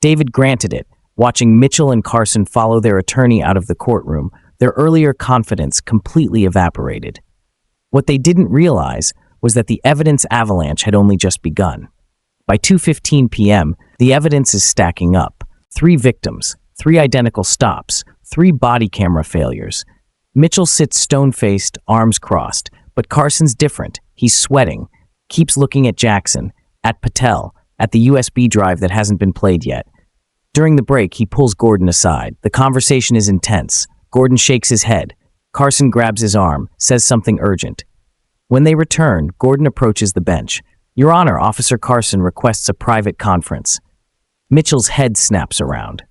David granted it, watching Mitchell and Carson follow their attorney out of the courtroom. Their earlier confidence completely evaporated. What they didn't realize was that the evidence avalanche had only just begun. By 2:15 p.m., the evidence is stacking up. 3 victims, 3 identical stops, 3 body camera failures. Mitchell sits stone-faced, arms crossed, but Carson's different. He's sweating, keeps looking at Jackson, at Patel, at the USB drive that hasn't been played yet. During the break, he pulls Gordon aside. The conversation is intense. Gordon shakes his head. Carson grabs his arm, says something urgent. When they return, Gordon approaches the bench. "Your Honor, Officer Carson requests a private conference." Mitchell's head snaps around.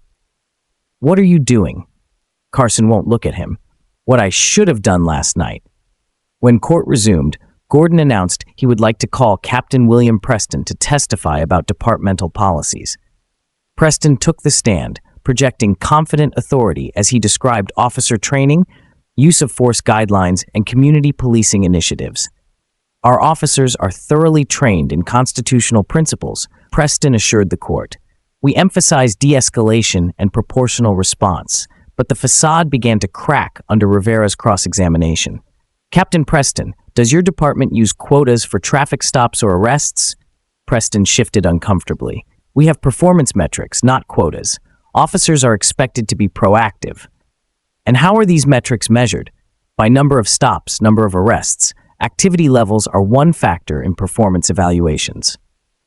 "What are you doing?" Carson won't look at him. "What I should have done last night." When court resumed, Gordon announced he would like to call Captain William Preston to testify about departmental policies. Preston took the stand, projecting confident authority as he described officer training, use of force guidelines, and community policing initiatives. "Our officers are thoroughly trained in constitutional principles," Preston assured the court. "We emphasize de-escalation and proportional response," but the facade began to crack under Rivera's cross-examination. "Captain Preston, does your department use quotas for traffic stops or arrests?" Preston shifted uncomfortably. "We have performance metrics, not quotas. Officers are expected to be proactive." "And how are these metrics measured?" "By number of stops, number of arrests. Activity levels are one factor in performance evaluations.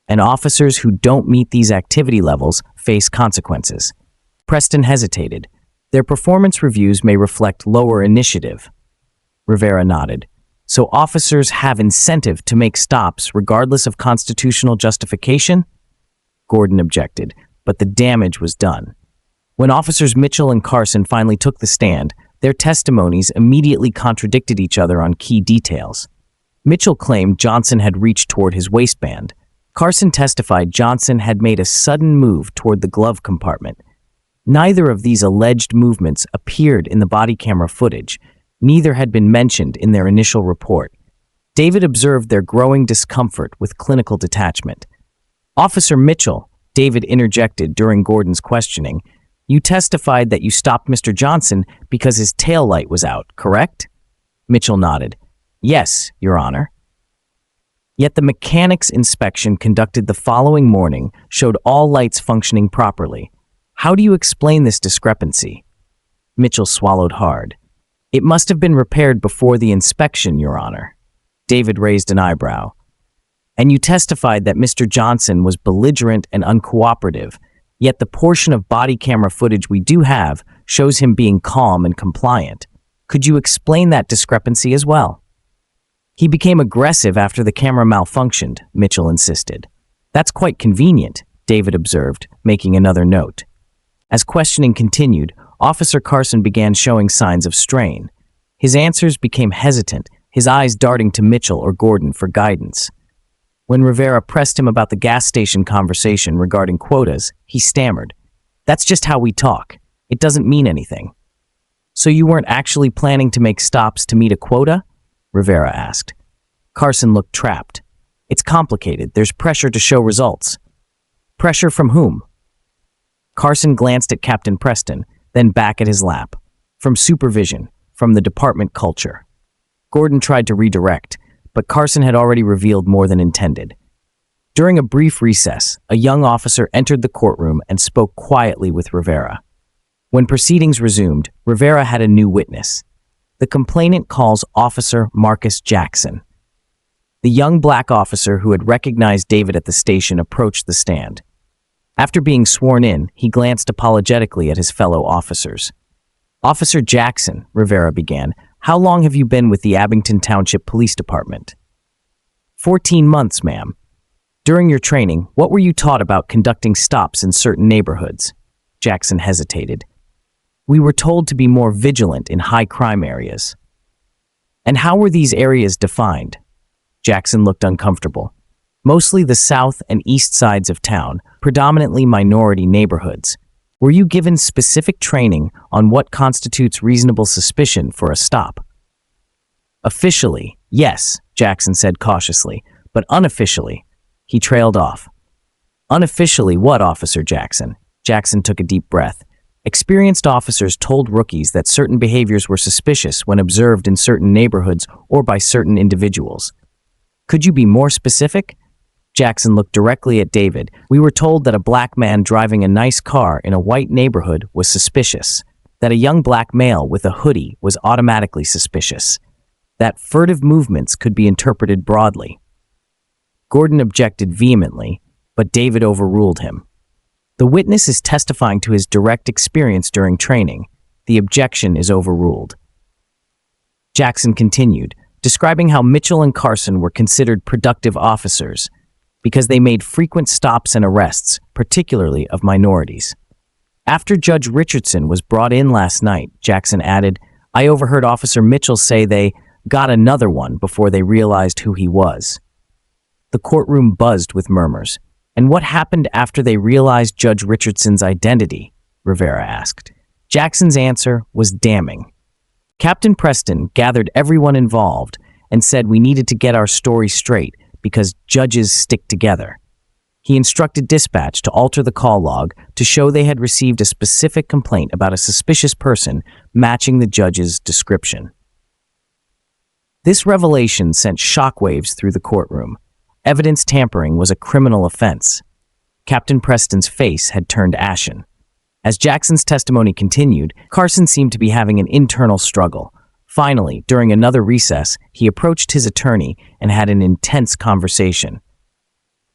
And officers who don't meet these activity levels face consequences." Preston hesitated. "Their performance reviews may reflect lower initiative." Rivera nodded. "So officers have incentive to make stops regardless of constitutional justification?" Gordon objected, but the damage was done. When Officers Mitchell and Carson finally took the stand, their testimonies immediately contradicted each other on key details. Mitchell claimed Johnson had reached toward his waistband. Carson testified Johnson had made a sudden move toward the glove compartment. Neither of these alleged movements appeared in the body camera footage. Neither had been mentioned in their initial report. David observed their growing discomfort with clinical detachment. "Officer Mitchell," David interjected during Gordon's questioning, "you testified that you stopped Mr. Johnson because his tail light was out, correct?" Mitchell nodded. "Yes, Your Honor." Yet the mechanics inspection conducted the following morning showed all lights functioning properly. How do you explain this discrepancy? Mitchell swallowed hard. "It must have been repaired before the inspection, Your Honor." David raised an eyebrow. "And you testified that Mr. Johnson was belligerent and uncooperative, yet the portion of body camera footage we do have shows him being calm and compliant. Could you explain that discrepancy as well?" "He became aggressive after the camera malfunctioned," Mitchell insisted. "That's quite convenient," David observed, making another note. As questioning continued, Officer Carson began showing signs of strain. His answers became hesitant, his eyes darting to Mitchell or Gordon for guidance. When Rivera pressed him about the gas station conversation regarding quotas, he stammered. "That's just how we talk. It doesn't mean anything." "So you weren't actually planning to make stops to meet a quota?" Rivera asked. Carson looked trapped. "It's complicated. There's pressure to show results." "Pressure from whom?" Carson glanced at Captain Preston, then back at his lap. "From supervision, from the department culture." Gordon tried to redirect, but Carson had already revealed more than intended. During a brief recess, a young officer entered the courtroom and spoke quietly with Rivera. When proceedings resumed, Rivera had a new witness. The complainant calls Officer Marcus Jackson. The young black officer who had recognized David at the station approached the stand. After being sworn in, he glanced apologetically at his fellow officers. "Officer Jackson," Rivera began, "how long have you been with the Abington Township Police Department?" 14 months, ma'am." "During your training, what were you taught about conducting stops in certain neighborhoods?" Jackson hesitated. "We were told to be more vigilant in high crime areas." And how were these areas defined? Jackson looked uncomfortable. Mostly the south and east sides of town, predominantly minority neighborhoods. Were you given specific training on what constitutes reasonable suspicion for a stop? Officially, yes, Jackson said cautiously, but unofficially, he trailed off. Unofficially what, Officer Jackson? Jackson took a deep breath. Experienced officers told rookies that certain behaviors were suspicious when observed in certain neighborhoods or by certain individuals. Could you be more specific? Jackson looked directly at David. We were told that a black man driving a nice car in a white neighborhood was suspicious, that a young black male with a hoodie was automatically suspicious, that furtive movements could be interpreted broadly. Gordon objected vehemently, but David overruled him. The witness is testifying to his direct experience during training. The objection is overruled. Jackson continued, describing how Mitchell and Carson were considered productive officers because they made frequent stops and arrests, particularly of minorities. After Judge Richardson was brought in last night, Jackson added, I overheard Officer Mitchell say they got another one before they realized who he was. The courtroom buzzed with murmurs. And what happened after they realized Judge Richardson's identity? Rivera asked. Jackson's answer was damning. Captain Preston gathered everyone involved and said we needed to get our story straight because judges stick together. He instructed dispatch to alter the call log to show they had received a specific complaint about a suspicious person matching the judge's description. This revelation sent shockwaves through the courtroom. Evidence tampering was a criminal offense. Captain Preston's face had turned ashen. As Jackson's testimony continued, Carson seemed to be having an internal struggle. Finally, during another recess, he approached his attorney and had an intense conversation.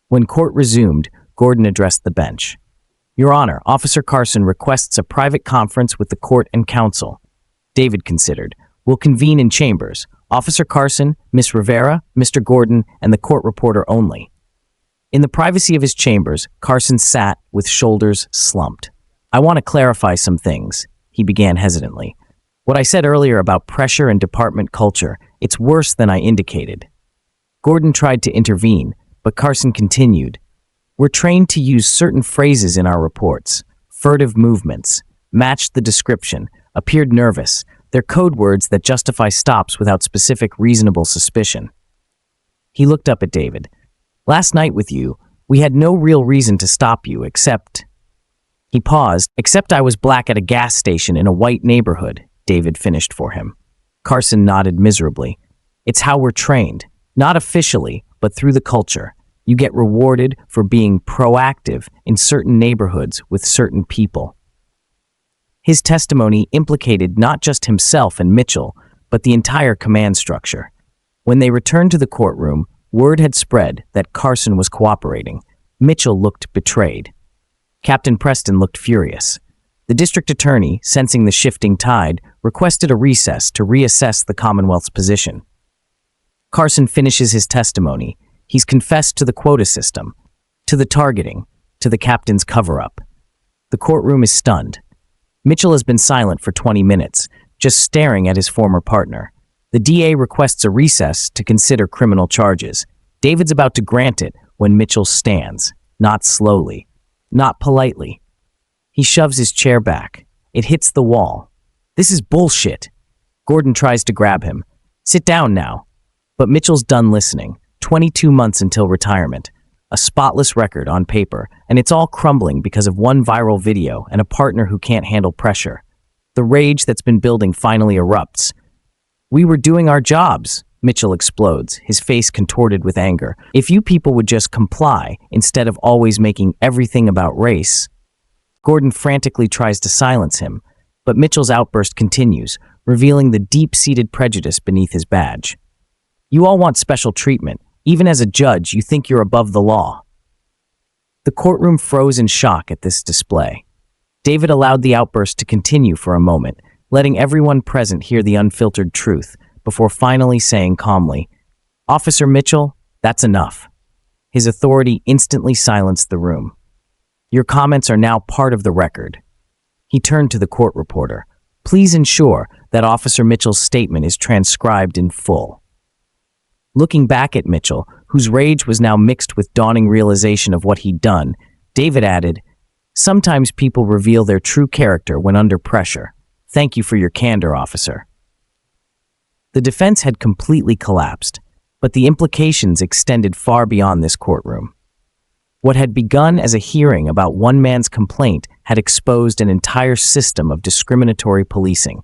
When court resumed, Gordon addressed the bench. Your Honor, Officer Carson requests a private conference with the court and counsel. David considered. We'll convene in chambers. Officer Carson, Miss Rivera, Mr. Gordon, and the court reporter only. In the privacy of his chambers, Carson sat with shoulders slumped. I want to clarify some things, he began hesitantly. What I said earlier about pressure and department culture, it's worse than I indicated. Gordon tried to intervene, but Carson continued. We're trained to use certain phrases in our reports. Furtive movements, matched the description, appeared nervous. They're code words that justify stops without specific reasonable suspicion. He looked up at David. Last night with you, we had no real reason to stop you except... He paused. Except I was black at a gas station in a white neighborhood, David finished for him. Carson nodded miserably. It's how we're trained. Not officially, but through the culture. You get rewarded for being proactive in certain neighborhoods with certain people. His testimony implicated not just himself and Mitchell, but the entire command structure. When they returned to the courtroom, word had spread that Carson was cooperating. Mitchell looked betrayed. Captain Preston looked furious. The district attorney, sensing the shifting tide, requested a recess to reassess the Commonwealth's position. Carson finishes his testimony. He's confessed to the quota system, to the targeting, to the captain's cover-up. The courtroom is stunned. Mitchell has been silent for 20 minutes, just staring at his former partner. The DA requests a recess to consider criminal charges. David's about to grant it when Mitchell stands, not slowly, not politely. He shoves his chair back. It hits the wall. This is bullshit. Gordon tries to grab him. Sit down now. But Mitchell's done listening. 22 months until retirement. A spotless record on paper, and it's all crumbling because of one viral video and a partner who can't handle pressure. The rage that's been building finally erupts. We were doing our jobs, Mitchell explodes, his face contorted with anger. If you people would just comply instead of always making everything about race. Gordon frantically tries to silence him, but Mitchell's outburst continues, revealing the deep-seated prejudice beneath his badge. You all want special treatment. Even as a judge, you think you're above the law. The courtroom froze in shock at this display. David allowed the outburst to continue for a moment, letting everyone present hear the unfiltered truth, before finally saying calmly, Officer Mitchell, that's enough. His authority instantly silenced the room. Your comments are now part of the record. He turned to the court reporter. Please ensure that Officer Mitchell's statement is transcribed in full. Looking back at Mitchell, whose rage was now mixed with dawning realization of what he'd done, David added, "Sometimes people reveal their true character when under pressure. Thank you for your candor, officer." The defense had completely collapsed, but the implications extended far beyond this courtroom. What had begun as a hearing about one man's complaint had exposed an entire system of discriminatory policing,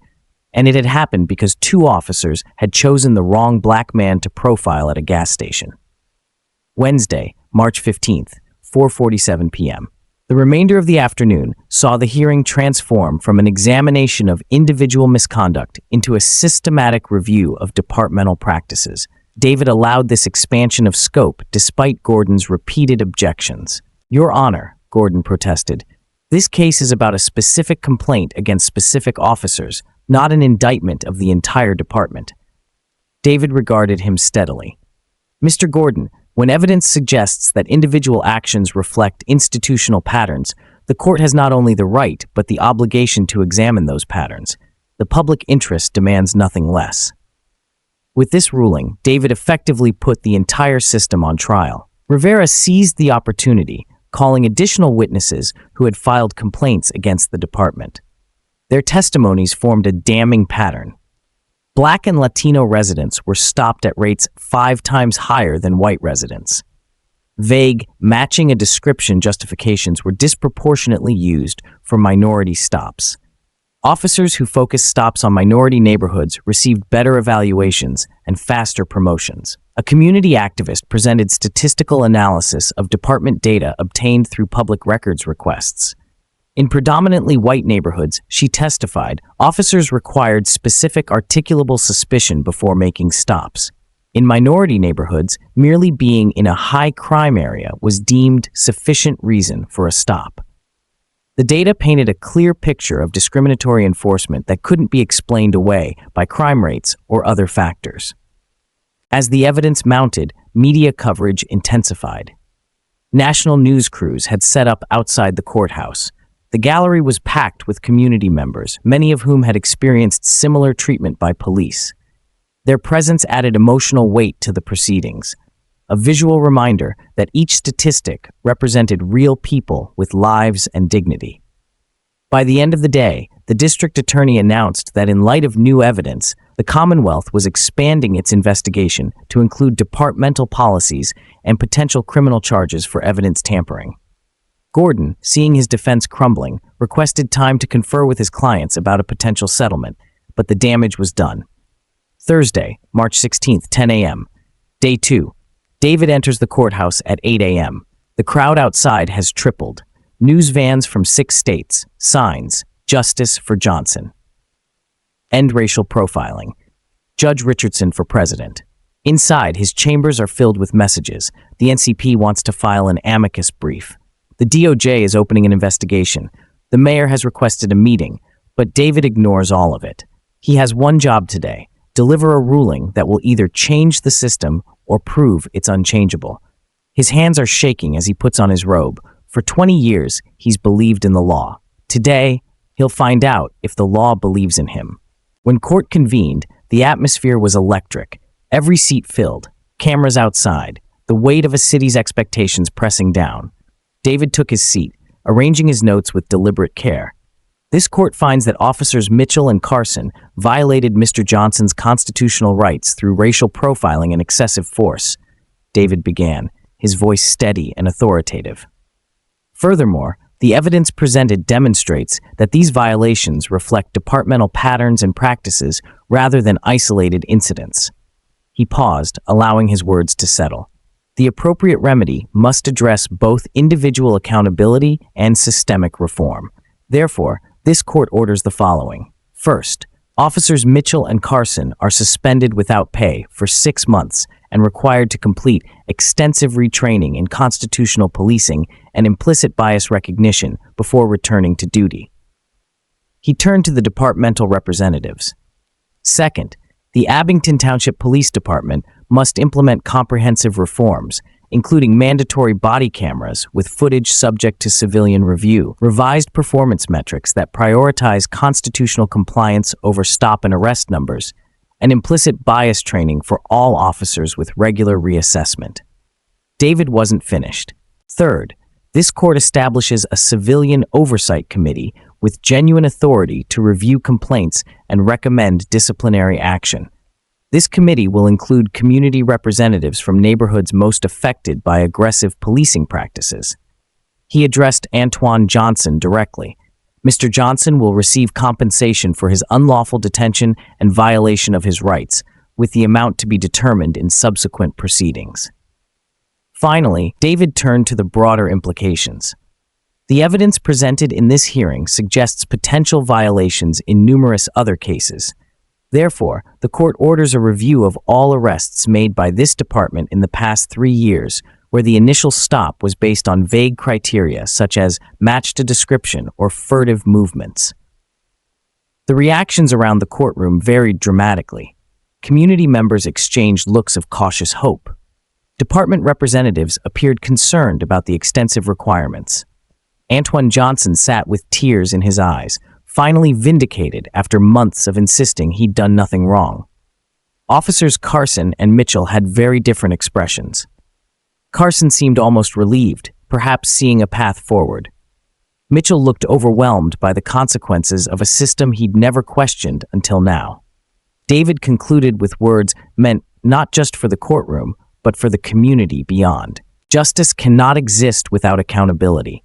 and it had happened because two officers had chosen the wrong black man to profile at a gas station. Wednesday, March 15th, 4:47 p.m. The remainder of the afternoon saw the hearing transform from an examination of individual misconduct into a systematic review of departmental practices. David allowed this expansion of scope despite Gordon's repeated objections. "Your Honor," Gordon protested, "this case is about a specific complaint against specific officers, not an indictment of the entire department." David regarded him steadily. "Mr. Gordon, when evidence suggests that individual actions reflect institutional patterns, the court has not only the right but the obligation to examine those patterns. The public interest demands nothing less." With this ruling, David effectively put the entire system on trial. Rivera seized the opportunity, calling additional witnesses who had filed complaints against the department. Their testimonies formed a damning pattern. Black and Latino residents were stopped at rates 5 times higher than white residents. Vague, matching a description justifications were disproportionately used for minority stops. Officers who focused stops on minority neighborhoods received better evaluations and faster promotions. A community activist presented statistical analysis of department data obtained through public records requests. In predominantly white neighborhoods, she testified, officers required specific articulable suspicion before making stops. In minority neighborhoods, merely being in a high crime area was deemed sufficient reason for a stop. The data painted a clear picture of discriminatory enforcement that couldn't be explained away by crime rates or other factors. As the evidence mounted, media coverage intensified. National news crews had set up outside the courthouse. The gallery was packed with community members, many of whom had experienced similar treatment by police. Their presence added emotional weight to the proceedings, a visual reminder that each statistic represented real people with lives and dignity. By the end of the day, the district attorney announced that in light of new evidence, the Commonwealth was expanding its investigation to include departmental policies and potential criminal charges for evidence tampering. Gordon, seeing his defense crumbling, requested time to confer with his clients about a potential settlement, but the damage was done. Thursday, March 16th, 10 a.m. Day 2. David enters the courthouse at 8 a.m. The crowd outside has tripled. News vans from 6 states, signs, "Justice for Johnson." End racial profiling. Judge Richardson for president. Inside, his chambers are filled with messages. The NCP wants to file an amicus brief. The DOJ is opening an investigation. The mayor has requested a meeting, but David ignores all of it. He has one job today: deliver a ruling that will either change the system or prove it's unchangeable. His hands are shaking as he puts on his robe. For 20 years, he's believed in the law. Today, he'll find out if the law believes in him. When court convened, the atmosphere was electric. Every seat filled, cameras outside, the weight of a city's expectations pressing down. David took his seat, arranging his notes with deliberate care. This court finds that officers Mitchell and Carson violated Mr. Johnson's constitutional rights through racial profiling and excessive force. David began, his voice steady and authoritative. Furthermore, the evidence presented demonstrates that these violations reflect departmental patterns and practices rather than isolated incidents. He paused, allowing his words to settle. The appropriate remedy must address both individual accountability and systemic reform. Therefore, this court orders the following. First, officers Mitchell and Carson are suspended without pay for 6 months and required to complete extensive retraining in constitutional policing and implicit bias recognition before returning to duty. He turned to the departmental representatives. Second, the Abington Township Police Department must implement comprehensive reforms including mandatory body cameras with footage subject to civilian review, revised performance metrics that prioritize constitutional compliance over stop and arrest numbers, and implicit bias training for all officers with regular reassessment. David wasn't finished. Third, this court establishes a civilian oversight committee with genuine authority to review complaints and recommend disciplinary action. This committee will include community representatives from neighborhoods most affected by aggressive policing practices. He addressed Antoine Johnson directly. Mr. Johnson will receive compensation for his unlawful detention and violation of his rights, with the amount to be determined in subsequent proceedings. Finally, David turned to the broader implications. The evidence presented in this hearing suggests potential violations in numerous other cases. Therefore, the court orders a review of all arrests made by this department in the past 3 years, where the initial stop was based on vague criteria such as match to description or furtive movements. The reactions around the courtroom varied dramatically. Community members exchanged looks of cautious hope. Department representatives appeared concerned about the extensive requirements. Antoine Johnson sat with tears in his eyes, finally vindicated after months of insisting he'd done nothing wrong. Officers Carson and Mitchell had very different expressions. Carson seemed almost relieved, perhaps seeing a path forward. Mitchell looked overwhelmed by the consequences of a system he'd never questioned until now. David concluded with words meant not just for the courtroom, but for the community beyond. Justice cannot exist without accountability.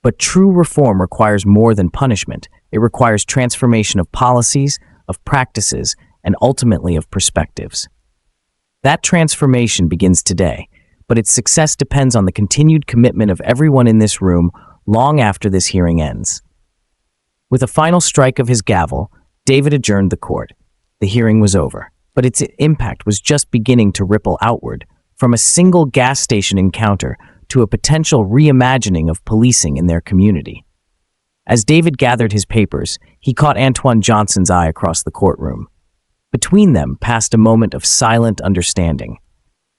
But true reform requires more than punishment. It requires transformation of policies, of practices, and ultimately of perspectives. That transformation begins today, but its success depends on the continued commitment of everyone in this room long after this hearing ends. With a final strike of his gavel, David adjourned the court. The hearing was over, but its impact was just beginning to ripple outward, from a single gas station encounter to a potential reimagining of policing in their community. As David gathered his papers, he caught Antoine Johnson's eye across the courtroom. Between them passed a moment of silent understanding.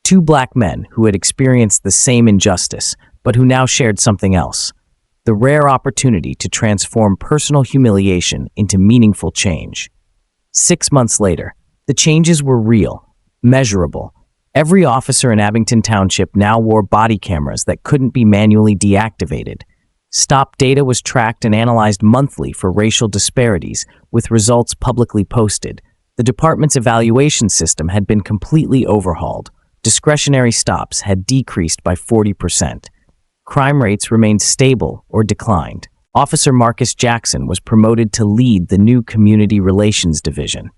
Two black men who had experienced the same injustice, but who now shared something else: the rare opportunity to transform personal humiliation into meaningful change. 6 months later, the changes were real, measurable. Every officer in Abington Township now wore body cameras that couldn't be manually deactivated. Stop data was tracked and analyzed monthly for racial disparities, with results publicly posted. The department's evaluation system had been completely overhauled. Discretionary stops had decreased by 40%. Crime rates remained stable or declined. Officer Marcus Jackson was promoted to lead the new Community Relations Division.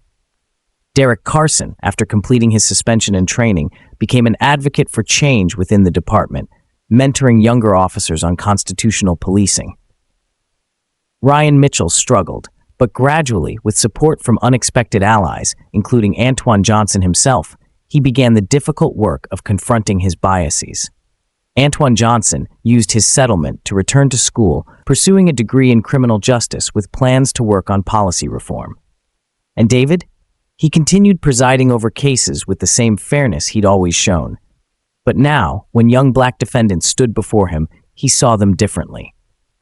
Derek Carson, after completing his suspension and training, became an advocate for change within the department, mentoring younger officers on constitutional policing. Ryan Mitchell struggled, but gradually, with support from unexpected allies, including Antoine Johnson himself, he began the difficult work of confronting his biases. Antoine Johnson used his settlement to return to school, pursuing a degree in criminal justice with plans to work on policy reform. And David? He continued presiding over cases with the same fairness he'd always shown. But now, when young black defendants stood before him, he saw them differently.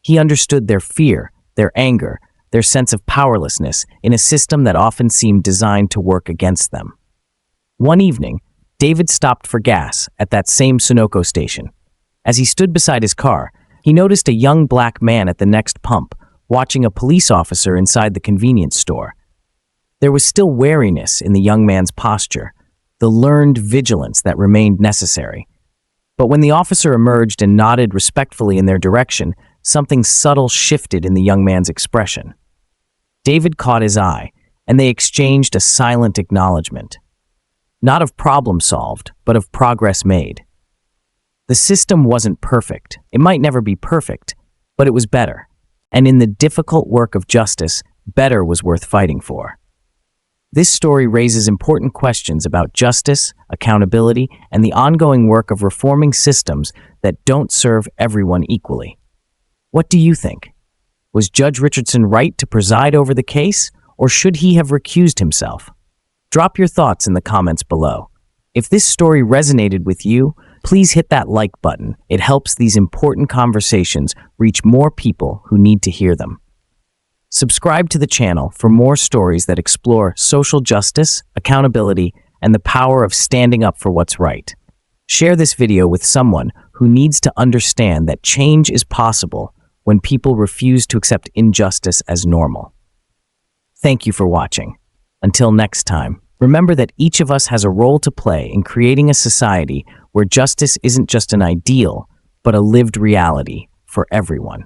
He understood their fear, their anger, their sense of powerlessness in a system that often seemed designed to work against them. One evening, David stopped for gas at that same Sunoco station. As he stood beside his car, he noticed a young black man at the next pump, watching a police officer inside the convenience store. There was still wariness in the young man's posture, the learned vigilance that remained necessary. But when the officer emerged and nodded respectfully in their direction, something subtle shifted in the young man's expression. David caught his eye, and they exchanged a silent acknowledgement. Not of problem solved, but of progress made. The system wasn't perfect. It might never be perfect, but it was better. And in the difficult work of justice, better was worth fighting for. This story raises important questions about justice, accountability, and the ongoing work of reforming systems that don't serve everyone equally. What do you think? Was Judge Richardson right to preside over the case, or should he have recused himself? Drop your thoughts in the comments below. If this story resonated with you, Please hit that like button. It helps these important conversations reach more people who need to hear them. Subscribe to the channel for more stories that explore social justice, accountability, and the power of standing up for what's right. Share this video with someone who needs to understand that change is possible when people refuse to accept injustice as normal. Thank you for watching. Until next time, remember that each of us has a role to play in creating a society where justice isn't just an ideal, but a lived reality for everyone.